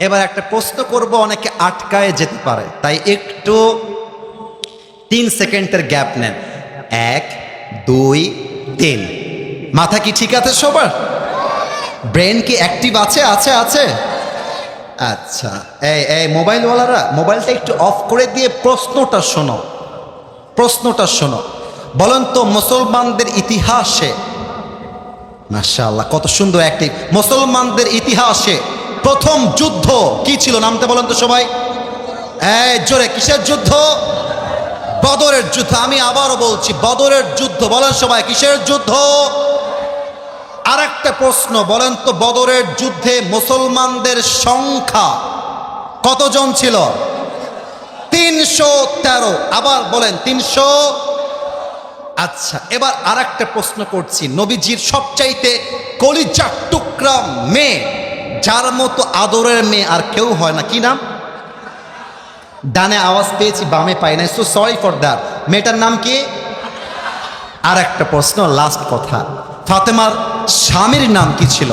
এবার একটা প্রশ্ন করব, অনেকে আটকায় যেতে পারে, তাই একটু 3 সেকেন্ডের গ্যাপ নেন। 1 2 3। মাথা কি ঠিক আছে সবার? ব্রেন কি অ্যাক্টিভ আছে? আছে আছে আচ্ছা, এই মোবাইলওয়ালারা মোবাইলটা একটু অফ করে দিয়ে প্রশ্নটা শোনো, প্রশ্নটা শোনো। বলেন তো মুসলমানদের ইতিহাসে, মাশাআল্লাহ কত সুন্দর অ্যাক্টিভ, মুসলমানদের ইতিহাসে প্রথম যুদ্ধ কি ছিল? নামটা বলেন তো সবাই, এই জোরে। কিসের যুদ্ধ? বদরের যুদ্ধ। আমি আবারও বলছি, বদরের যুদ্ধ। বলেন সবাই, কিসের যুদ্ধ? আর একটা প্রশ্ন, বলেন তো বদরের যুদ্ধে মুসলমানদের সংখ্যা কতজন ছিল? 313। আবার বলেন 300। আচ্ছা, এবার আর একটা প্রশ্ন করছি, নবীজির সবচাইতে কলিজার টুকরা মেয়ে, যার মতো আদরের মেয়ে আর কেউ হয় না, কি নাম? ডানে আওয়াজ পেয়েছি, বামে পাই না, সো সরি ফর দ্যাট। মেয়েটার নাম কি? আর একটা প্রশ্ন, লাস্ট কথা, ফাতেমার স্বামীর নাম কি ছিল?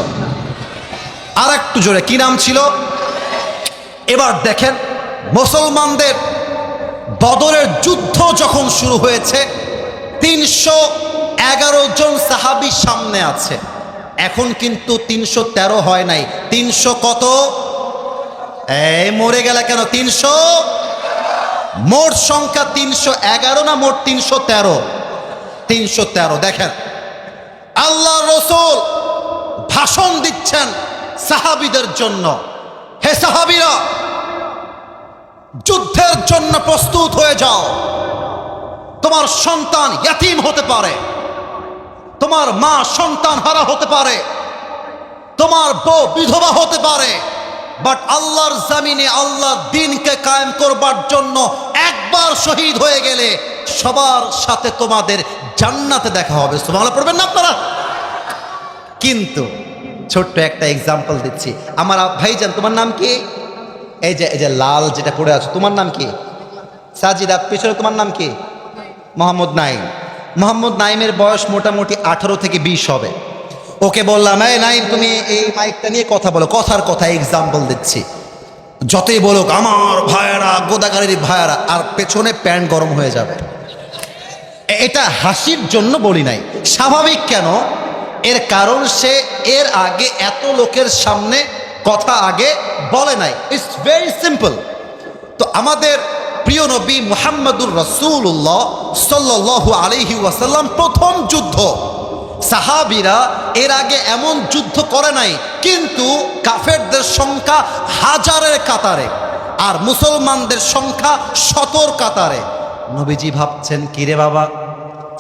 আর একটু জোরে, কি নাম ছিল? এবার দেখেন, মুসলমানদের বদরের যুদ্ধ যখন শুরু হয়েছে, 311 জন সাহাবী সামনে আছে। এখন কিন্তু 313 হয় নাই, 300 কত? এই মরে গেলে কেন? 300। মোট সংখ্যা 311 না মোট 313? 313। দেখেন, আল্লাহ রসুল ভাষণ দিচ্ছেন সাহাবীদের জন্য, হে সাহাবীরা, যুদ্ধের জন্য প্রস্তুত হয়ে যাও। তোমার সন্তান ইয়াতীম হতে পারে, তোমার মা সন্তান হারা হতে পারে, তোমার বউ বিধবা হতে পারে, বাট আল্লাহর জমিনে আল্লাহর দ্বীনকে কায়েম করবার জন্য একবার শহীদ হয়ে গেলে সবার সাথে তোমাদের জান্নাতে দেখা হবে। সুবহানাল্লাহ পড়বেন না আপনারা? কিন্তু ছোট্ট একটা এক্সাম্পল দিচ্ছি। আমার ভাইজান, তোমার নাম কি? এই যে লাল যেটা পড়ে আছো, তোমার নাম কি? সাজিদা, পিছনে তোমার নাম কি? মোহাম্মদ নাইম। মোহাম্মদ নাইমের বয়স মোটামুটি 18 থেকে 20 হবে। ওকে বললাম, এই নাইম, তুমি এই মাইকটা নিয়ে কথা বলো। কথার কথা এক্সাম্পল দিচ্ছি। যতই বলুক আমার ভাইয়ারা, গোদাগাড়ির ভাইয়ারা, আর পেছনে প্যান্ট গরম হয়ে যাবে। এটা হাসির জন্য বলি নাই, স্বাভাবিক। কেন? এর কারণ সে এর আগে এত লোকের সামনে কথা আগে বলে নাই। It's very simple. তো আমাদের প্রিয় নবী মুহাম্মদুর রাসূলুল্লাহ সাল্লাল্লাহু আলাইহি ওয়াসাল্লাম প্রথম যুদ্ধ, সাহাবীরা এর আগে এমন যুদ্ধ করে নাই, কিন্তু কাফেরদের সংখ্যা হাজারের কাতারে আর মুসলমানদের সংখ্যা শতর কাতারে। নবীজি ভাবছেন, কিরে বাবা,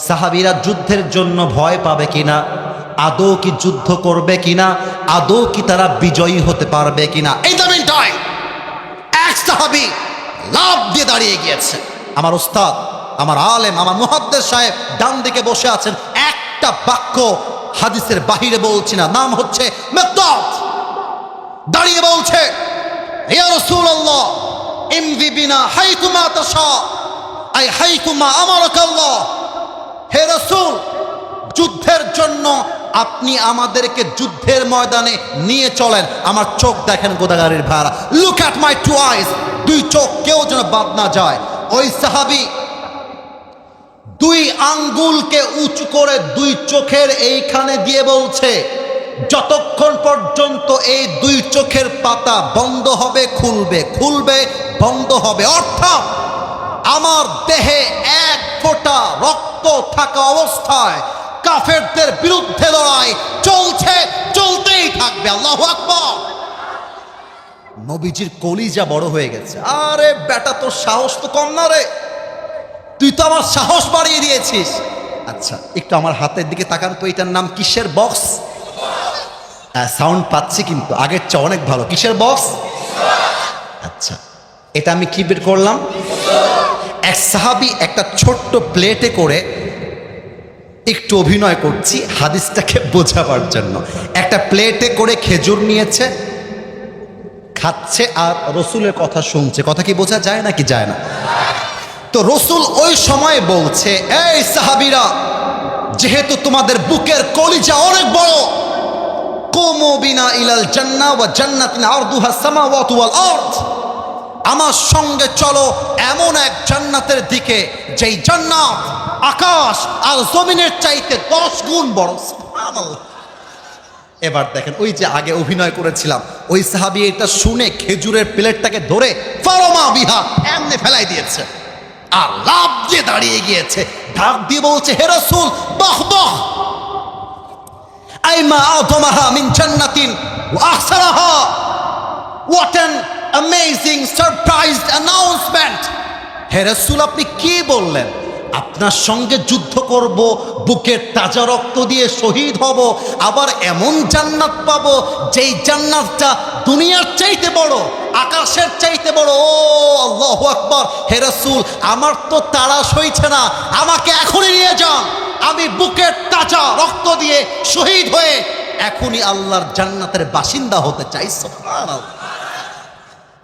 সাহাবীরা যুদ্ধের জন্য ভয় পাবে কিনা, আদৌ কি যুদ্ধ করবে কিনা, আদৌ কি তারা বিজয়ী হতে পারবে কিনা। এই দামিন টাইম এক সাহাবী লাফ দিয়ে দাঁড়িয়ে গিয়েছে। আমার উস্তাদ, আমার আলেম, আমার মুহাদ্দিস সাহেব ডান দিকে বসে আছেন। একটা বাক্য হাদিসের বাহিরে বলছি না, নাম হচ্ছে মিকদাদ। দাঁড়িয়ে বলছে, ইয়া রাসূলুল্লাহ, ইমদি বিনা হাইতুমা তাশা, আই হাইতুমা আমারাকাল্লাহ। হে রাসূল, যুদ্ধের জন্য আপনি আমাদেরকে যুদ্ধের ময়দানে নিয়ে চলেন। আমার চোখ দেখেন গোদাগাড়ির ভাড়া, লুক অ্যাট মাই টু আইস। দুই চোখ কেউ যেন বাদ না যায়। ওই সাহাবী 2 আঙ্গুলকে উঁচু করে 2 চোখের এইখানে দিয়ে বলছে, যতক্ষণ পর্যন্ত এই 2 চোখের পাতা বন্ধ হবে খুলবে, খুলবে বন্ধ হবে। অর্থাৎ আমার দেহে 1 ফোঁটা রক্ত থাকা অবস্থায় কাফেরদের বিরুদ্ধে লড়াই চলছে, চলতেই থাকবে। আল্লাহু আকবার। নবীজির কলিজা বড় হয়ে গেছে। আরে বেটা, তোর সাহস তো কম না রে, তুই তো আমার সাহস বাড়িয়ে দিয়েছিস। আচ্ছা, একটু আমার হাতের দিকে তাকান তো, এটার নাম কিসের বক্স? সাউন্ড পাচ্ছি কিন্তু আগের চেয়ে অনেক ভালো। কিসের বক্স? আচ্ছা, এটা আমি কি বের করলাম? এক সাহাবী একটা ছোট্ট প্লেটে করে, একটু অভিনয় করছি হাদিসটাকে বোঝাবার জন্য, একটা প্লেটে করে খেজুর নিয়েছে, খাচ্ছে আর রসুলের কথা শুনছে। কথা কি বোঝা যায় নাকি যায় না? তো রসুল ওই সময় বলছে, এই সাহাবীরা, যেহেতু তোমাদের বুকের কলিজা অনেক বড়, কুমু বিনা ইলাল জান্নাহ ওয়া জান্নাতিন আরদুহা সামাওয়াতু ওয়াল আরদ, আমার সঙ্গে চলো এমন এক জান্নাতের দিকে যেই জান্নাত আকাশ আর জমিনের চাইতে 10 গুণ বড়। সুবহানাল্লাহ। এবার দেখেন, ওই যে আগে অভিনয় করেছিলাম, ওই সাহাবী এটা শুনে খেজুরের প্লেটটাকে ধরে ফারমা বিহা এমনি ফেলাই দিয়েছে আর লাফ দিয়ে দাঁড়িয়ে গিয়েছে, ঢাক দিয়ে বলছে, হে রাসূল বাহ বাহ, আইমা আযমাহা মিন জান্নাতিন ওয়া আহসানাহা, what an amazing surprised announcement. হে রাসূল, আপনি কি বললেন? আপনার সঙ্গে যুদ্ধ করব, বুকের তাজা রক্ত দিয়ে শহীদ হব, আবার এমন জান্নাত পাবো যেই জান্নাতটা দুনিয়ার চাইতে বড়, আকাশের চাইতে বড়। ও আল্লাহু আকবার। হে রাসূল, আমার তো তাড়া সইছে না, আমাকে এখনই নিয়ে যান, আমি বুকের তাজা রক্ত দিয়ে শহীদ হয়ে এখনই আল্লাহর জান্নাতের বাসিন্দা হতে চাই। সুবহানাল্লাহ।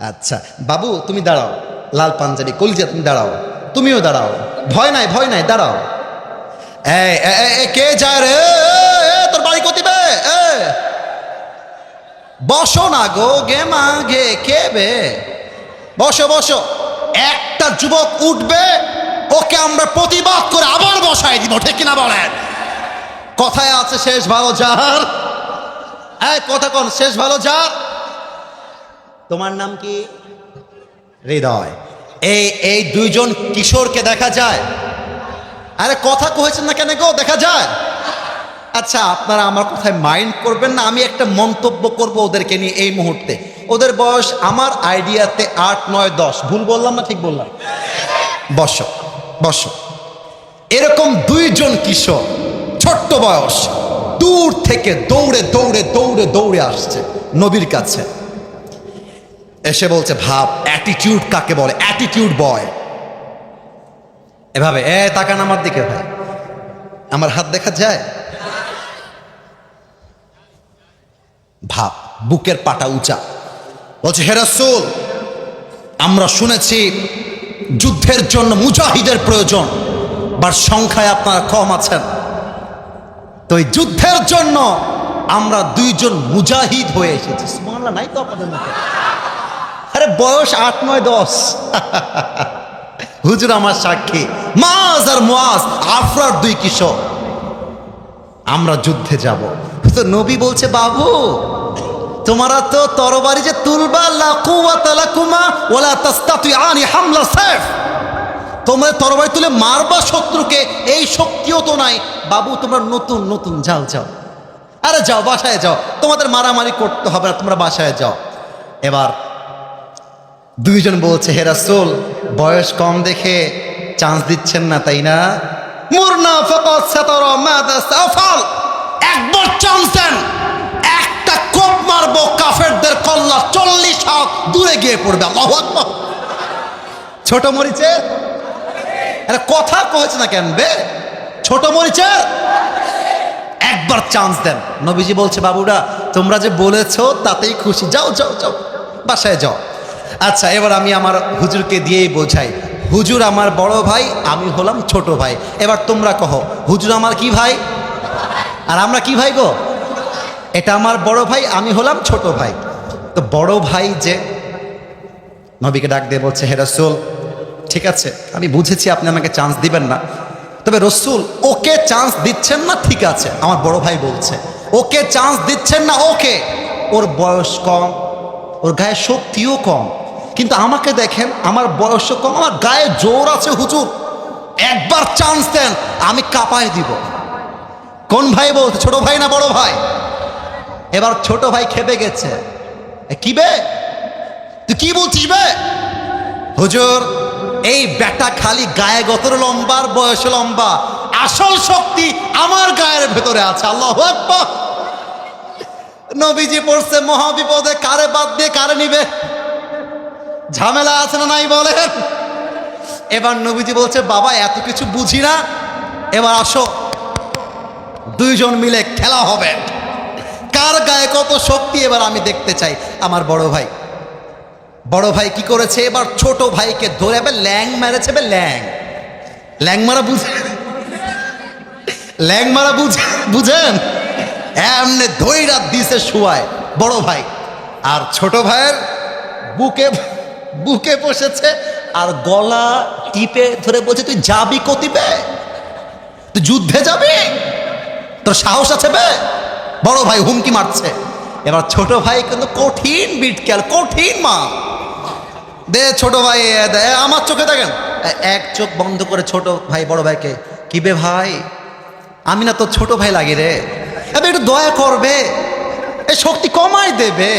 আচ্ছা বাবু, তুমি দাঁড়াও, লাল পাঞ্জাবি কলিজা তুমি দাঁড়াও, তুমিও দাঁড়াও, ভয় নাই ভয় নাই, দাঁড়াও। কে যায় রে? তোর বাড়ি কতিবে? বসো না গো গে মা গে, কে বে? বসো বসো। একটা যুবক উঠবে, ওকে আমরা প্রতিবাদ করে আবার বসায় দিব, ঠিক কিনা বলেন? কথায় আছে শেষ ভালো যার, কথা কোন শেষ ভালো যার। তোমার নাম কি? হৃদয়। এই দুইজন কিশোরকে দেখা যায়? আরে কথা কয়েছেন না কেন গো? দেখা যায়। আচ্ছা, আপনারা আমার কথায় মাইন্ড করবেন না, আমি একটা মন্তব্য করব ওদেরকে নিয়ে এই মুহূর্তে। ওদের বয়স আমার আইডিয়াতে 8, 9, 10। ভুল বললাম না ঠিক বললাম? বসো বসো। এরকম দুইজন কিশোর, ছোট্ট বয়স, দূর থেকে দৌড়ে দৌড়ে দৌড়ে দৌড়ে আসছে নবীর কাছে, এসে বলছে, ভাব অ্যাটিটিউড কাকে বলে? অ্যাটিটিউড বয়। এভাবে তাকান আমার দিকে ভাই, আমার হাত দেখা যায়? ভাব, বুকের পাটা উঁচা, বলছে, হে রাসূল, আমরা শুনেছি যুদ্ধের জন্য মুজাহিদের প্রয়োজন, বাট সংখ্যায় আপনারা কম আছেন, তো এই যুদ্ধের জন্য আমরা দুইজন মুজাহিদ হয়ে এসেছি। সুবহানাল্লাহ, নাই তো আপনাদের মধ্যে? আরে বয়স 8, 9, 10। হুজুর আমার সাক্ষী, মাজ আর মুআজ, আফরার দুই কিশোর, আমরা যুদ্ধে যাব। তো নবী বলছে, বাবু তোমারা তো তরবারি যে তুলবা, লা কুওয়াতা লাকুমা ওয়ালা তাস্তাতিআনি হামলা সাইফ, তোমরা তরবারি তুলে মারবা শত্রুকে, এই শক্তিও তো নাই। বাবু তোমরা নতুন নতুন, যাও যাও, আরে যাও বাসায় যাও, তোমাদের মারামারি করতে হবে না, তোমরা বাসায় যাও। এবার দুইজন বলছে, হে রাসূল, বয়স কম দেখে চান্স দিচ্ছেন না তাই না? মুরনা ফাকাত সাতারা মাদা সাফাল, একবার চান্স দেন, একটা কোপ মারবো, কাফেরদের কল্লা 40 হাত দূরে গিয়ে পড়বে। আল্লাহু আকবার। ছোট মরিচের আরে কথা কইছ না কেন বে? ছোট মরিচের একবার চান্স দেন। নবীজি বলছে, বাবুরা তোমরা যে বলেছো তাতেই খুশি, যাও যাও যাও, বাসায় যাও। আচ্ছা, এবার আমি আমার হুজুরকে দিয়েই বোঝাই, হুজুর আমার বড় ভাই, আমি হলাম ছোট ভাই। এবার তোমরা কহো, হুজুর আমার কি ভাই আর আমরা কি ভাই গো? এটা আমার বড় ভাই, আমি হলাম ছোট ভাই। তো বড় ভাই যে নবীকে ডাক দিয়ে বলছে, হে রাসূল, ঠিক আছে আমি বুঝেছি আপনি আমাকে চান্স দিবেন না, তবে রাসূল ওকে চান্স দিচ্ছেন না, ঠিক আছে, আমার বড় ভাই বলছে ওকে চান্স দিচ্ছেন না, ওকে, ওর বয়স কম, ওর গায়ে শক্তিও কম, কিন্তু আমাকে দেখেন, আমার বয়সও কম, আমার গায়ে জোর আছে, হুজুর একবার চান্স দেন, আমি কাঁপায় দিব। কোন ভাই বলছে? ছোট ভাই না বড় ভাই? এবার ছোট ভাই খেপে গেছে, কি বে তুই কি বলছিস বে? হুজুর এই বেটা খালি গায়ে গতর লম্বা আর বয়স লম্বা, আসল শক্তি আমার গায়ের ভেতরে আছে। আল্লাহু আকবার। নবীজি পড়ছে মহাবিপদে, কারে বাদ দিয়ে কারে নিবে, ঝামেলা আছে না নাই বলেন? এবার নবীজি বলছে, বাবা এত কিছু বুঝি না, এবার আসো দুইজন মিলে খেলা হবে, কার গায়ে কত শক্তি এবার আমি দেখতে চাই। আমার বড় ভাই কি করেছে, এবার ছোট ভাইকে ধরে ল্যাং মেরেছে, ল্যাং মারা বুঝেন? এমনি ধৈরা দিছে শুয়ায় বড় ভাই, আর ছোট ভাইয়ের বুকে বুকে বসেছে আর গলা টিপে ধরে বলছে, তুই যাবি কতিবে? তুই যুদ্ধে যাবি? তোর সাহস আছে বে? বড় ভাই হুমকি মারছে। এবার ছোট ভাই কিন্তু কঠিন বিটকেল, কঠিন মা দে ছোট ভাই দে, আমার চোখে দেখেন, এক চোখ বন্ধ করে ছোট ভাই বড় ভাইকে, কি বে ভাই, আমি না তোর ছোট ভাই লাগি রে, এবার একটু দয়া করবে, এই শক্তি কমাই দেবে,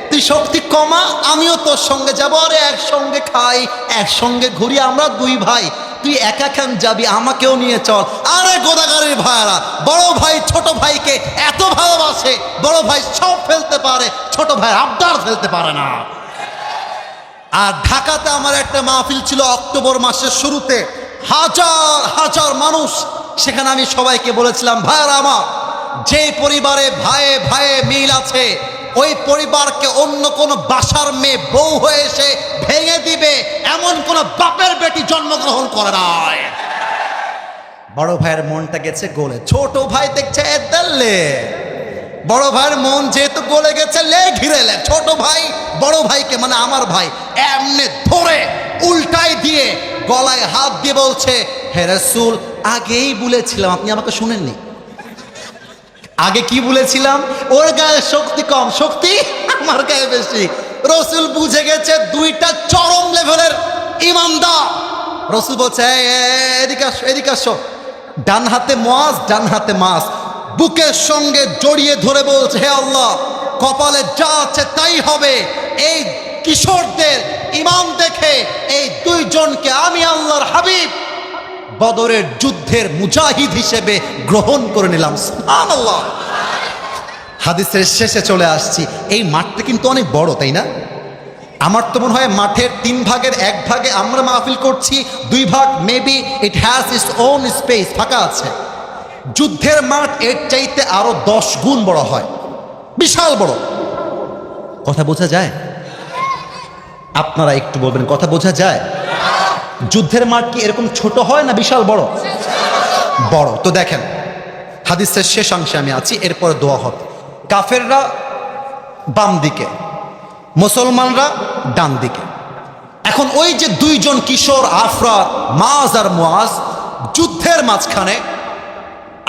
তুই শক্তি কমা, আমিও তোর সঙ্গে যাবো, আরে একসঙ্গে খাই একসঙ্গে ঘুরি, আমরা দুই ভাই, তুই একা খান যাবি, আমাকেও নিয়ে চল। আরে গোদাগারির ভাইরা, বড় ভাই ছোট ভাইকে এত ভালোবাসে, বড় ভাই সব ফেলতে পারে, ছোট ভাই আবদার ফেলতে পারে না। আর ঢাকাতে আমার একটা মাহফিল ছিল অক্টোবর মাসের শুরুতে, হাজার হাজার মানুষ, সেখানে আমি সবাইকে বলেছিলাম, ভাইরা আমার, যে পরিবারে ভাইয়ে ভাইয়ে মিল আছে, ওই পরিবারকে অন্য কোন বাসার মেয়ে বউ হয়ে এসে ভেঙে দিবে এমন কোন বাপের বেটি জন্মগ্রহণ করে নাই। বড় ভাইয়ের মনটা গেছে গলে, ছোট ভাই দেখছে এদাল্লে, বড় ভাইয়ের মন যেহেতু গলে গেছে, লে ঘিরে লে, ছোট ভাই বড় ভাইকে মানে আমার ভাই এমনি ধরে উল্টাই দিয়ে গলায় হাত দিয়ে বলছে, হে রাসূল, আগেই বলেছিলাম, আপনি আমাকে শুনেননি, আগে কি বলেছিলাম, ওর গায়ে শক্তি কম, শক্তি আমার গায়ে বেশি। রসুল বুঝে গেছে দুইটা চরম লেভেলের ইমানদার। রসুল বলছে, এদিকে আসো, এদিকে আসো, ডান হাতে মুয়াজ, ডান হাতে মাস, বুকের সঙ্গে জড়িয়ে ধরে বলছে, হে আল্লাহ, কপালে যা আছে তাই হবে, এই কিশোরদের ইমান দেখে এই দুইজনকে আমি আল্লাহর হাবিব বদরের যুদ্ধের মুজাহিদ হিসেবে গ্রহণ করে নিলাম। সুবহানাল্লাহ। হাদিসের শেষে চলে আসছি, এই মাঠটা কিন্তু অনেক বড়, তাই না? আমার তো মনে হয় মাঠের 3 ভাগের 1 ভাগে আমরা মাহফিল করছি, 2 ভাগ maybe it has its own space, ফাঁকা আছে। যুদ্ধের মাঠ এর চাইতে আরো 10 গুণ বড় হয়, বিশাল বড়। কথা বোঝা যায়? আপনারা একটু বলবেন, কথা বোঝা যায়? যুদ্ধের মাঠ কি এরকম ছোট হয় না বিশাল বড়? বড়। তো দেখেন, হাদিসের শেষ অংশে আমি আছি, এরপরে দোয়া হবে। কাফেররা বাম দিকে, মুসলমানরা ডান দিকে। এখন ওই যে দুইজন কিশোর আফরা, মাজ আর মুয়াজ, যুদ্ধের মাঝখানে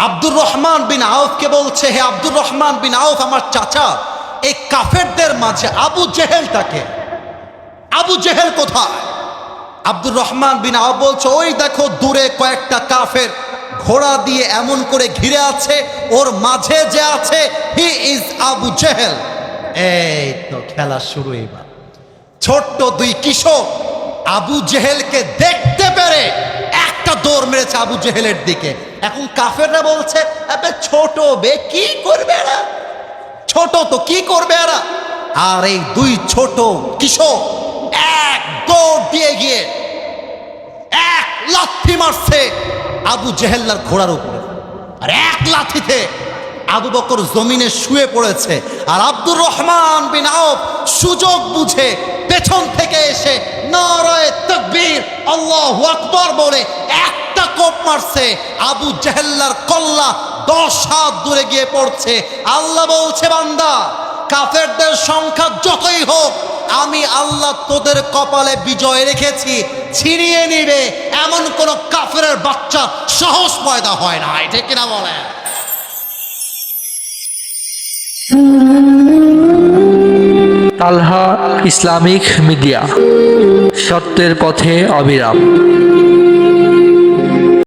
আব্দুর রহমান বিন আউফকে বলছে, হে আব্দুর রহমান বিন আউফ, আমার চাচা, এই কাফেরদের মাঝে আবু জেহেলটাকে, আবু জেহেল কোথায়? আব্দুর রহমান বিন আউফ বলছে, ওই দেখো দূরে কয়েকটা কাফের ঘোড়া দিয়ে এমন করে ঘিরে আছে, ওর মাঝে যে আছে, হি ইজ আবু জেহেল। এই তো খেলা শুরু। এবার ছোট্ট 2 কিশোর আবু জেহেলকে দেখতে পেরে একটা দৌড় মেরেছে আবু জেহেলের দিকে। এখন কাফেররা বলছে, আবে ছোট বে, কি করবে এরা, ছোট তো কি করবে এরা? আর এই 2 ছোট কিশোর এক দৌড় দিয়ে গিয়ে এক লাথি মারছে আবু জেহেল্লার ঘোড়ার উপরে, আর এক লাথিতে আবু বকর জমিনে শুয়ে পড়েছে। আর আব্দুর রহমান বিন আউফ সুযোগ বুঝে পেছন থেকে এসে নারায়ে তাকবীর, আল্লাহু আকবার বলে একটা কোপ মারছে, আবু জেহেল্লার কল্লা 10 হাত দূরে গিয়ে পড়ছে। আল্লাহ বলছে, বান্দা, কাফেরদের সংখ্যা যতই হোক, আমি আল্লাহ তোদের কপালে বিজয় রেখেছি, ছিনিয়ে নিবে এমন কোন কাফেরের বাচ্চা সাহস পয়দা হয় না। ঠিক কিনা বলে? তালহা ইসলামিক মিডিয়া, সত্যের পথে অবিরাম।